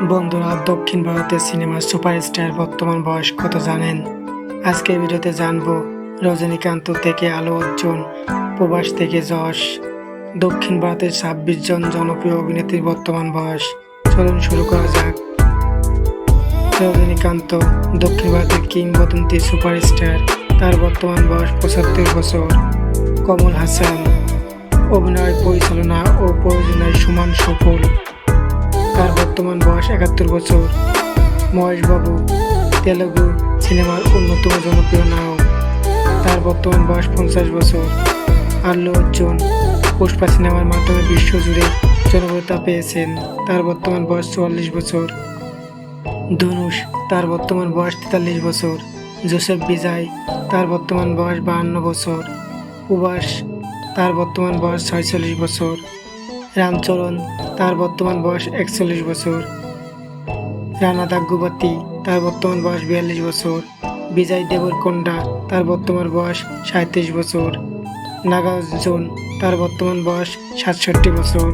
বন্ধুরা, দক্ষিণ ভারতের সিনেমার সুপারস্টার বর্তমান বয়স কত জানেন? আজকের ভিডিওতে জানবো রজনীকান্ত থেকে আলু অর্জুন, প্রবাস থেকে যশ। দক্ষিণ ভারতের 26 জন জনপ্রিয় অভিনেত্রীর বর্তমান বয়স। চলুন শুরু করা যাক। রজনীকান্ত দক্ষিণ ভারতের কিংবদন্তি সুপারস্টার। তার বর্তমান বয়স 75 বছর। কমল হাসান অভিনয়, পরিচালনা ও প্রযোজনায় সমান সফল। তার বর্তমান বয়স 71 বছর। মহেশ বাবু তেলুগু সিনেমার অন্যতম জনপ্রিয় নায়ক। তার বর্তমান বয়স 50 বছর। আল্লু অর্জুন পুষ্পা সিনেমার মাধ্যমে বিশ্বজুড়ে জনপ্রিয়তা পেয়েছেন। তার বর্তমান বয়স 44 বছর। ধনুষ তার বর্তমান বয়স 43 বছর। জোসেফ বিজয় তার বর্তমান বয়স 52 বছর। প্রভাস তার বর্তমান বয়স 46 বছর। রামচরণ তার বর্তমান বয়স 41 বছর। রানা দাগ্গুবাতি তার বর্তমান বয়স 42 বছর। বিজয় দেবরকোন্ডা তার বর্তমান বয়স 37 বছর। নাগার্জুন তার বর্তমান বয়স 67 বছর।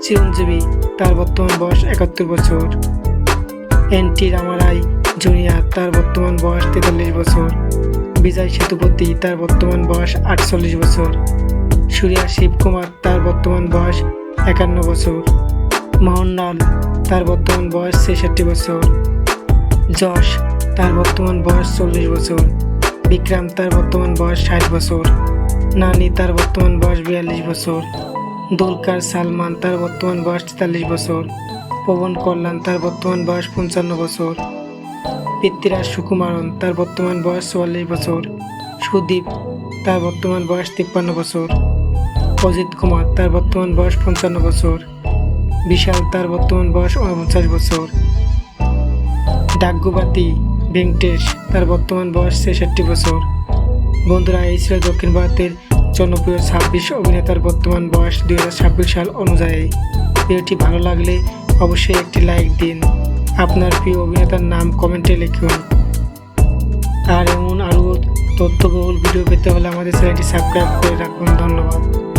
চিরঞ্জীবী তার বর্তমান বয়স 71 বছর। এন.টি. রামারাই জুনিয়র তার বর্তমান বয়স 43 বছর। বিজয় সেতুপতি তার বর্তমান বয়স 48 বছর। সূর্যা শিবকুমার তার বর্তমান বয়স 51 বছর। মোহনলাল তার বর্তমান বয়স 66 বছর। যশ তার বর্তমান বয়স 40 বছর। বিক্রম তার বর্তমান বয়স 60 বছর। নানি তার বর্তমান বয়স 42 বছর। দুলকার সালমান তার বর্তমান বয়স 43 বছর। পবন কল্যাণ তার বর্তমান বয়স 55 বছর। পৃথ্বীরাজ সুকুমারন তার বর্তমান বয়স 44 বছর। সুদীপ তার বর্তমান বয়স 53 বছর। অজিত কুমার তার বর্তমান বয়স 55 বছর। বিশাল তার বর্তমান বয়স 49 বছর। দাগ্গুবাতি ভেঙ্কটেশ তার বর্তমান বয়স 66 বছর। বন্ধুরা, এই ছিল দক্ষিণ ভারতের জনপ্রিয় 26 অভিনেতার বর্তমান বয়স 2026 সাল অনুযায়ী। ভিডিওটি ভালো লাগলে অবশ্যই একটি লাইক দিন। আপনার প্রিয় অভিনেতার নাম কমেন্টে লিখুন। আর এমন আরও তথ্যবহুল ভিডিও পেতে হলে আমাদের চ্যানেলটি সাবস্ক্রাইব করে রাখুন। ধন্যবাদ।